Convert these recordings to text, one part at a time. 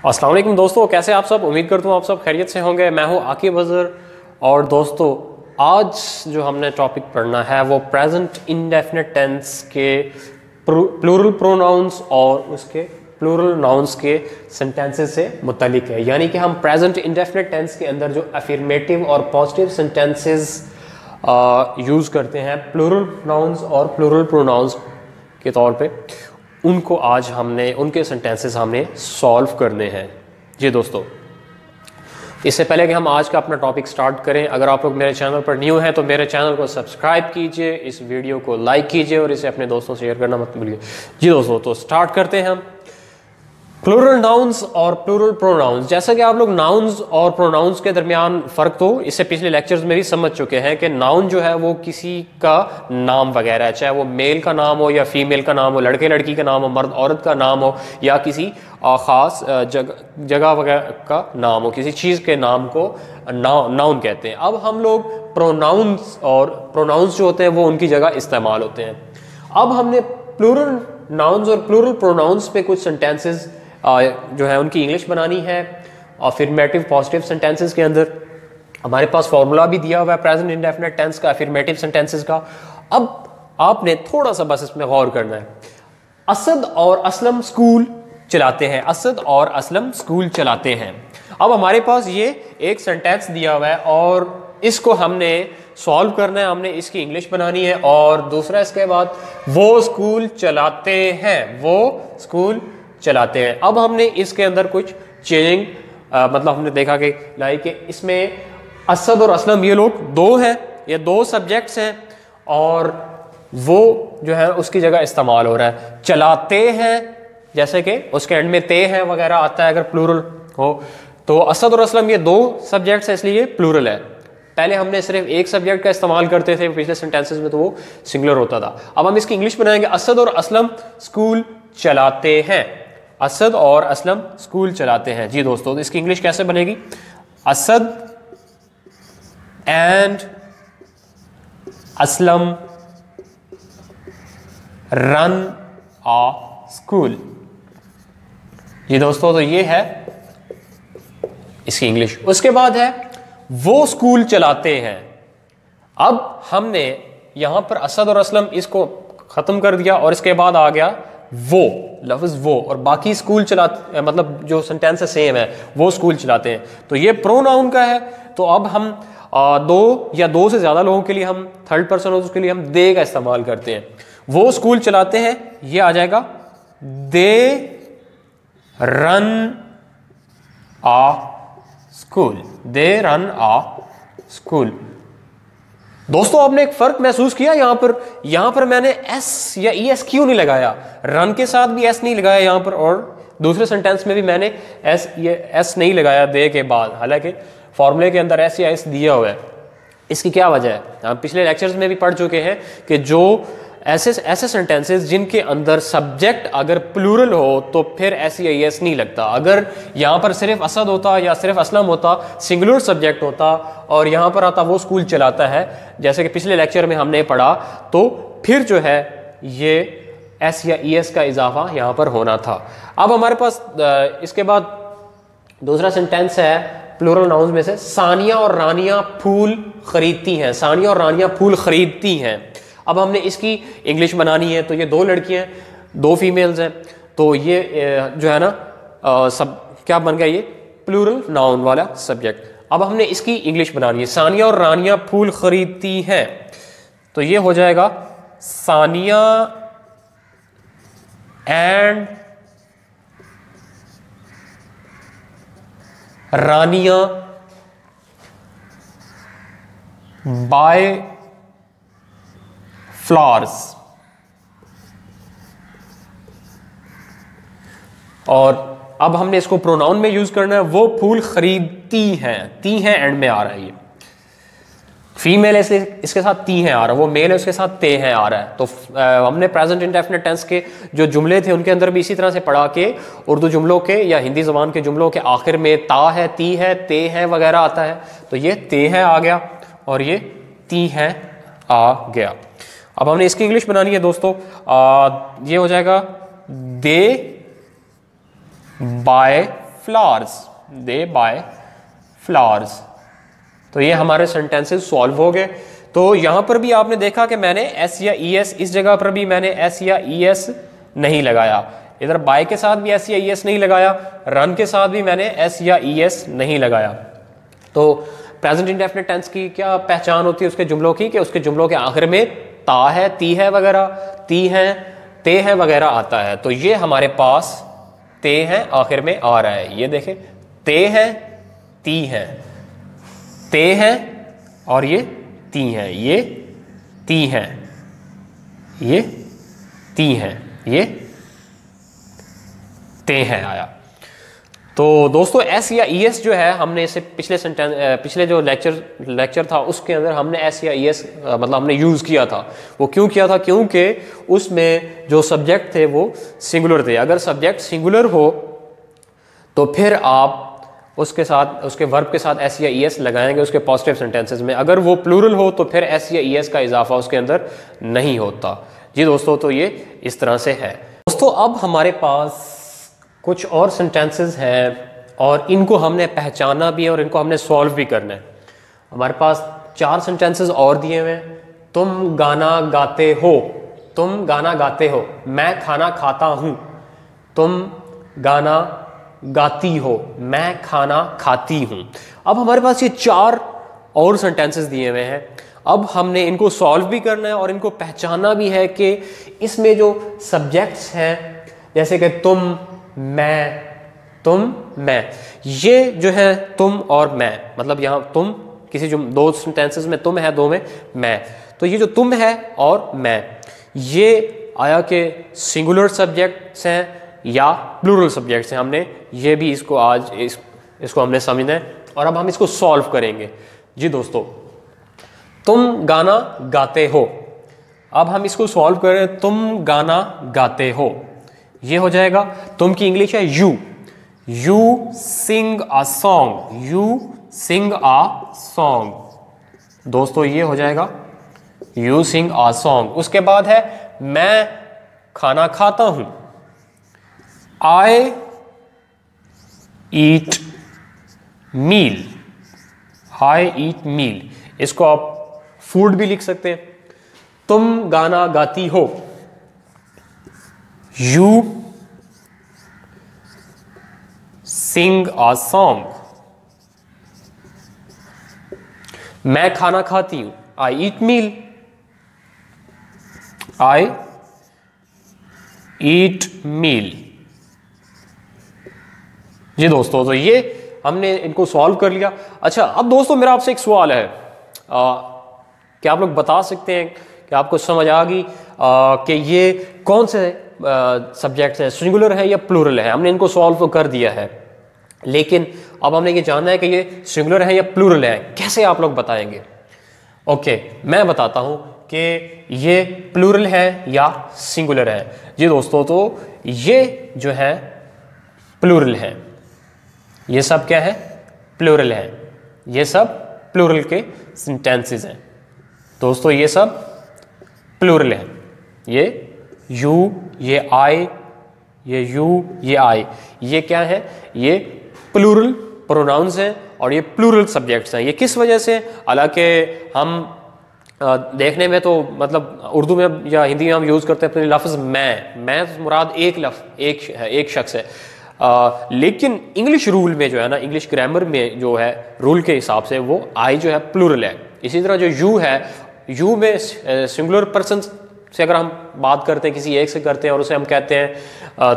अस्सलाम वालेकुम दोस्तों, कैसे आप सब। उम्मीद करता हूँ आप सब खैरियत से होंगे। मैं हूँ आकिब अज़हर और दोस्तों आज जो हमने टॉपिक पढ़ना है वो प्रेजेंट इंडेफिनिट टेंस के प्लूरल प्रोनाउंस और उसके प्लूरल नाउंस के सेंटेंसेस से मुतालिक है। यानी कि हम प्रेजेंट इंडेफिनिट टेंस के अंदर जो अफर्मेटिव और पॉजिटिव सेंटेंसेस यूज़ करते हैं प्लूरल नाउंस और प्लूरल प्रोनाउंस के तौर पे, उनको आज हमने उनके सेंटेंसेस हमने सॉल्व करने हैं। जी दोस्तों, इससे पहले कि हम आज का अपना टॉपिक स्टार्ट करें, अगर आप लोग मेरे चैनल पर न्यू हैं तो मेरे चैनल को सब्सक्राइब कीजिए, इस वीडियो को लाइक कीजिए और इसे अपने दोस्तों से शेयर करना मत भूलिए। जी दोस्तों, तो स्टार्ट करते हैं हम प्लूरल नाउंस और प्लूरल प्रोनाउंस। जैसा कि आप लोग नाउंस और प्रोनाउंस के दरमियान फ़र्क तो इससे पिछले लेक्चर्स में भी समझ चुके हैं कि नाउन जो है वो किसी का नाम वगैरह है, चाहे वो मेल का नाम हो या फीमेल का नाम हो, लड़के लड़की का नाम हो, मर्द औरत का नाम हो या किसी ख़ास जगह वगैरह का नाम हो, किसी चीज़ के नाम को नाउन कहते हैं। अब हम लोग प्रोनाउंस और प्रोनाउंस जो होते हैं वो उनकी जगह इस्तेमाल होते हैं। अब हमने प्लूरल नाउंस और प्लूरल प्रोनाउंस पे कुछ सेंटेंसेस जो है उनकी इंग्लिश बनानी है। अफर्मेटिव पॉजिटिव सेंटेंसेस के अंदर हमारे पास फॉर्मूला भी दिया हुआ है प्रेजेंट इंडेफिनिट टेंस का, अफर्मेटिव सेंटेंसेस का। अब आपने थोड़ा सा बस इसमें गौर करना है। असद और असलम स्कूल चलाते हैं, असद और असलम स्कूल चलाते हैं। अब हमारे पास ये एक सेंटेंस दिया हुआ है और इसको हमने सॉल्व करना है, हमने इसकी इंग्लिश बनानी है। और दूसरा इसके बाद वो स्कूल चलाते हैं, वो स्कूल चलाते हैं। अब हमने इसके अंदर कुछ चेंजिंग मतलब हमने देखा कि लाइक इसमें असद और असलम ये लोग दो हैं, ये दो सब्जेक्ट्स हैं और वो जो है उसकी जगह इस्तेमाल हो रहा है चलाते हैं, जैसे कि उसके एंड में ते हैं वगैरह आता है अगर प्लूरल हो। तो असद और असलम ये दो सब्जेक्ट्स हैं इसलिए प्लूरल है। पहले हमने सिर्फ एक सब्जेक्ट का इस्तेमाल करते थे पिछले सेंटेंसेस में, तो वो सिंगुलर होता था। अब हम इसकी इंग्लिश बनाएंगे, असद और असलम स्कूल चलाते हैं, असद और असलम स्कूल चलाते हैं। जी दोस्तों, तो इसकी इंग्लिश कैसे बनेगी? Asad and Aslam run a school. जी दोस्तों, तो ये है इसकी इंग्लिश। उसके बाद है वो स्कूल चलाते हैं। अब हमने यहां पर असद और असलम इसको खत्म कर दिया और इसके बाद आ गया वो लफ्ज़ वो, और बाकी स्कूल चलाते मतलब जो सेंटेंस है सेम है, वो स्कूल चलाते हैं। तो ये प्रोनाउन का है। तो अब हम दो या दो से ज़्यादा लोगों के लिए हम थर्ड पर्सन हो, उसके लिए हम दे का इस्तेमाल करते हैं। वो स्कूल चलाते हैं, ये आ जाएगा they run a school, they run a school. दोस्तों, आपने एक फर्क महसूस किया यहां पर मैंने एस या ई एस क्यों नहीं लगाया? रन के साथ भी एस नहीं लगाया यहां पर, और दूसरे सेंटेंस में भी मैंने एस नहीं लगाया दे के बाद, हालांकि फॉर्मूले के अंदर एस या एस दिया हुआ है। इसकी क्या वजह है? हम पिछले लेक्चर्स में भी पढ़ चुके हैं कि जो ऐसे सेंटेंसेस जिनके अंदर सब्जेक्ट अगर प्लूरल हो तो फिर एस या एस नहीं लगता। अगर यहाँ पर सिर्फ असद होता या सिर्फ असलम होता, सिंगुलर सब्जेक्ट होता और यहाँ पर आता वो स्कूल चलाता है, जैसे कि पिछले लेक्चर में हमने पढ़ा, तो फिर जो है ये एस या ई एस का इजाफा यहाँ पर होना था। अब हमारे पास इसके बाद दूसरा सेंटेंस है प्लूरल नाउन्स में से, सानिया और रानिया फूल खरीदती हैं, सानिया और रानिया फूल खरीदती हैं। अब हमने इसकी इंग्लिश बनानी है। तो ये दो लड़कियां, दो फीमेल्स हैं, तो ये जो है ना सब क्या बन गया, ये प्लूरल नाउन वाला सब्जेक्ट। अब हमने इसकी इंग्लिश बनानी है, सानिया और रानिया फूल खरीदती हैं, तो ये हो जाएगा Sania and Rania by flowers. और अब हमने इसको प्रोनाउन में यूज करना है, वो फूल खरीदती हैं, ती हैं एंड में आ रहा है, ये फीमेल है इसके साथ ती हैं आ रहा है, वो मेल है उसके साथ ते हैं आ रहा है। तो हमने प्रेजेंट इंडेफिनिट टेंस के जो जुमले थे उनके अंदर भी इसी तरह से पढ़ा के उर्दू जुमलों के या हिंदी जबान के जुमलों के आखिर में ता है, ती है, ते है वगैरह आता है। तो ये ते है आ गया और ये ती है आ गया। अब हमने इसकी इंग्लिश बनानी है दोस्तों, ये हो जाएगा दे बाय फ्लावर्स, दे बाय फ्लावर्स। तो ये हमारे सेंटेंसेस सॉल्व हो गए। तो यहां पर भी आपने देखा कि मैंने एस या ई एस, इस जगह पर भी मैंने एस या ई एस नहीं लगाया, इधर बाय के साथ भी एस या ई एस नहीं लगाया, रन के साथ भी मैंने एस या ई एस नहीं लगाया। तो प्रेजेंट इंडेफिनिट टेंस की क्या पहचान होती है उसके जुमलों की, कि उसके जुमलों के आखिर में ता है, ती है वगैरह, ती है, ते है वगैरह आता है। तो ये हमारे पास ते है आखिर में आ रहा है, ये देखें, ते है, ती है, ते है और ये ती है, ये ती है, ये ती है, ये ते है आया। तो दोस्तों एस या ई एस जो है, हमने इसे पिछले जो लेक्चर था उसके अंदर हमने एस या ई एस मतलब हमने यूज किया था। वो क्यों किया था? क्योंकि उसमें जो सब्जेक्ट थे वो सिंगुलर थे। अगर सब्जेक्ट सिंगुलर हो तो फिर आप उसके साथ, उसके वर्ब के साथ एस या ई एस लगाएंगे उसके पॉजिटिव सेंटेंसेस में। अगर वो प्लूरल हो तो फिर एस या ई एस का इजाफा उसके अंदर नहीं होता। जी दोस्तों, तो ये इस तरह से है। दोस्तों अब हमारे पास कुछ और सेंटेंसेस हैं और इनको हमने पहचाना भी है और इनको हमने सॉल्व भी करना है। हमारे पास 4 सेंटेंसेस और दिए हुए हैं। तुम गाना गाते हो, तुम गाना गाते हो, मैं खाना खाता हूं, तुम गाना गाती हो, मैं खाना खाती हूं। अब हमारे पास ये 4 और सेंटेंसेस दिए हुए हैं। अब हमने इनको सॉल्व भी करना है और इनको पहचाना भी है कि इसमें जो सब्जेक्ट्स हैं, जैसे कि तुम, मैं, ये जो है तुम और मैं, मतलब यहाँ तुम किसी जो 2 सेंटेंसेस में तुम है, 2 में मैं, तो ये जो तुम है और मैं, ये आया कि सिंगुलर सब्जेक्ट्स हैं या प्लूरल सब्जेक्ट्स हैं। हमने ये भी इसको आज इसको हमने समझना है और अब हम इसको सॉल्व करेंगे। जी दोस्तों, तुम गाना गाते हो, अब हम इसको सॉल्व करें। तुम गाना गाते हो, ये हो जाएगा, तुम की इंग्लिश है you sing a song, you sing a song. दोस्तों ये हो जाएगा यू सिंग अ सॉन्ग। उसके बाद है मैं खाना खाता हूं, आई ईट मील, आई ईट मील। इसको आप फूड भी लिख सकते हैं। तुम गाना गाती हो, यू सिंग अ सॉन्ग। मैं खाना खाती हूं, आई ईट मील, आई ईट मील। जी दोस्तों, तो ये हमने इनको सॉल्व कर लिया। अच्छा, अब दोस्तों मेरा आपसे एक सवाल है, क्या आप लोग बता सकते हैं कि आपको समझ आ गई कि ये कौन से सब्जेक्ट्स हैं, सिंगुलर है या प्लूरल है? हमने इनको सॉल्व कर दिया है, लेकिन अब हमने ये जानना है कि ये सिंगुलर है या प्लूरल है। कैसे आप लोग बताएंगे? ओके, मैं बताता हूं कि ये प्लूरल है या सिंगुलर है। जी दोस्तों, तो ये जो है प्लूरल है, ये सब क्या है? प्लूरल है। ये सब प्लूरल के सेंटेंसेस हैं दोस्तों, ये सब प्लूरल है। ये यू, ये आई, ये यू, ये आई, ये क्या है? ये प्लूरल प्रोनाउंस हैं और ये प्लूरल सब्जेक्ट्स हैं। ये किस वजह से? हालांकि हम देखने में तो मतलब उर्दू में या हिंदी में हम यूज़ करते हैं अपने लफ्ज़ मैं मुराद एक लफ्ज़ एक शख्स है, लेकिन इंग्लिश रूल में जो है ना, इंग्लिश ग्रामर में जो है रूल के हिसाब से वो आई जो है प्लूरल है। इसी तरह जो यू है, यू में सिंगुलर पर्सन से अगर हम बात करते हैं, किसी एक से करते हैं और उसे हम कहते हैं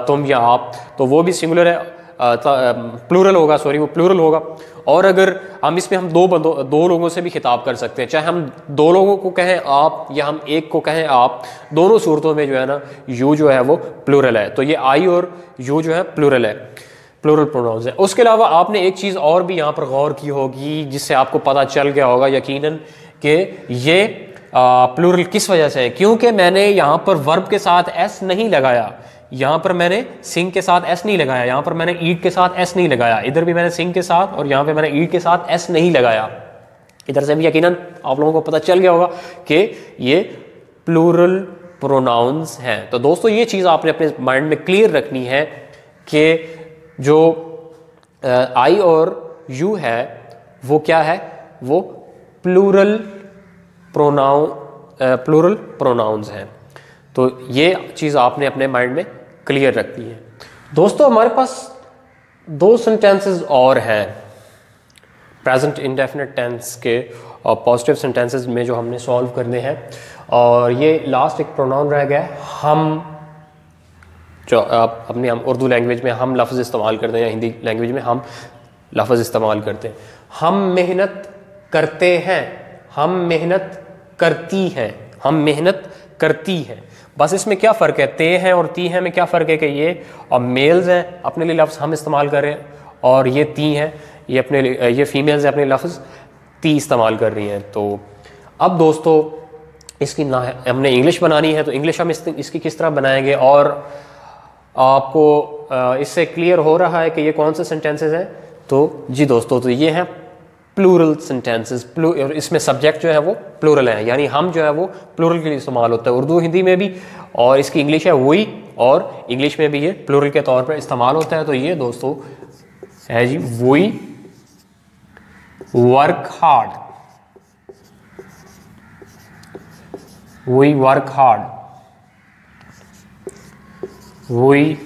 तुम या आप, तो वो भी सिंगुलर है, प्लूरल होगा, सॉरी वो प्लूरल होगा। और अगर हम इसमें हम दो लोगों से भी खिताब कर सकते हैं, चाहे हम 2 लोगों को कहें आप या हम एक को कहें आप, दोनों सूरतों में जो है ना यू जो है वो प्लूरल है। तो ये आई और यू जो है प्लूरल है, प्लूरल प्रोनाउंस है। उसके अलावा आपने एक चीज़ और भी यहाँ पर गौर की होगी जिससे आपको पता चल गया होगा यकीनन कि ये प्लूरल किस वजह से है। क्योंकि मैंने यहाँ पर वर्ब के साथ एस नहीं लगाया, यहाँ पर मैंने सिंग के साथ एस नहीं लगाया, यहाँ पर मैंने ईट के साथ एस नहीं लगाया, इधर भी मैंने सिंग के साथ और यहाँ पे मैंने ईट के साथ एस नहीं लगाया। इधर से भी यकीनन आप लोगों को पता चल गया होगा कि ये प्लूरल प्रोनाउंस हैं। तो दोस्तों ये चीज़ आपने अपने माइंड में क्लियर रखनी है कि जो आई और यू है वो क्या है, वो प्लूरल प्रोनाउंस हैं। तो ये चीज़ आपने अपने माइंड में क्लियर रखनी है। दोस्तों हमारे पास 2 सेंटेंसेस और हैं प्रेजेंट इंडेफिनिट टेंस के और पॉजिटिव सेंटेंसेस में जो हमने सॉल्व करने हैं, और ये लास्ट एक प्रोनाउन रह गया है हम। जो आप अपनी उर्दू लैंग्वेज में हम लफ्ज़ इस्तेमाल करते हैं या हिंदी लैंग्वेज में हम लफ्ज़ इस्तेमाल करते हैं। हम मेहनत करते हैं, हम मेहनत करती हैं, हम मेहनत करती हैं। बस इसमें क्या फ़र्क है, ते हैं और ती हैं में क्या फ़र्क है कि ये और मेल्स हैं अपने लिए लफ्ज़ हम इस्तेमाल कर रहे हैं, और ये ती हैं ये अपने लिए, ये फीमेल्स हैं अपने लफ्ज़ ती इस्तेमाल कर रही हैं। तो अब दोस्तों इसकी ना हमने इंग्लिश बनानी है, तो इंग्लिश हम इसकी किस तरह बनाएंगे, और आपको इससे क्लियर हो रहा है कि ये कौन से सेंटेंसेस हैं। तो जी दोस्तों, तो ये हैं प्लूरल सेंटेंसेस। और इसमें सब्जेक्ट जो है वो प्लूरल है, यानी हम जो है वो प्लूरल के लिए इस्तेमाल होता है उर्दू हिंदी में भी, और इसकी इंग्लिश है वही, और इंग्लिश में भी ये प्लूरल के तौर पर इस्तेमाल होता है। तो ये दोस्तों है जी we work hard, we work hard, we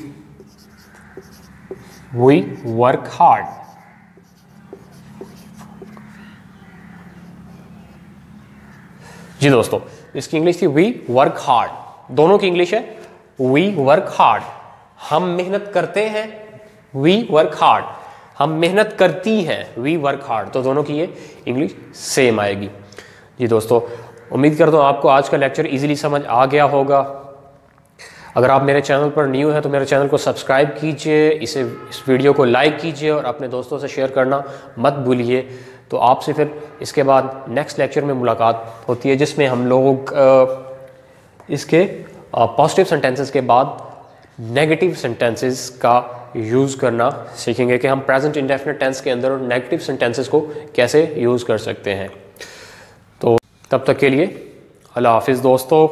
work hard. जी दोस्तों, इसकी इंग्लिश थी वी वर्क हार्ड, दोनों की इंग्लिश है वी वर्क हार्ड। हम मेहनत करते हैं, वी वर्क हार्ड, हम मेहनत करती हैं, वी वर्क हार्ड। तो दोनों की ये इंग्लिश सेम आएगी। जी दोस्तों, उम्मीद करता हूँ आपको आज का लेक्चर इजीली समझ आ गया होगा। अगर आप मेरे चैनल पर न्यू हैं तो मेरे चैनल को सब्सक्राइब कीजिए, इस वीडियो को लाइक कीजिए और अपने दोस्तों से शेयर करना मत भूलिए। तो आपसे फिर इसके बाद नेक्स्ट लेक्चर में मुलाकात होती है, जिसमें हम लोग इसके पॉजिटिव सेंटेंसेस के बाद नेगेटिव सेंटेंसेस का यूज़ करना सीखेंगे कि हम प्रेजेंट इंडेफिनिट टेंस के अंदर नेगेटिव सेंटेंसेस को कैसे यूज़ कर सकते हैं। तो तब तक के लिए अल्लाह हाफिज़ दोस्तों।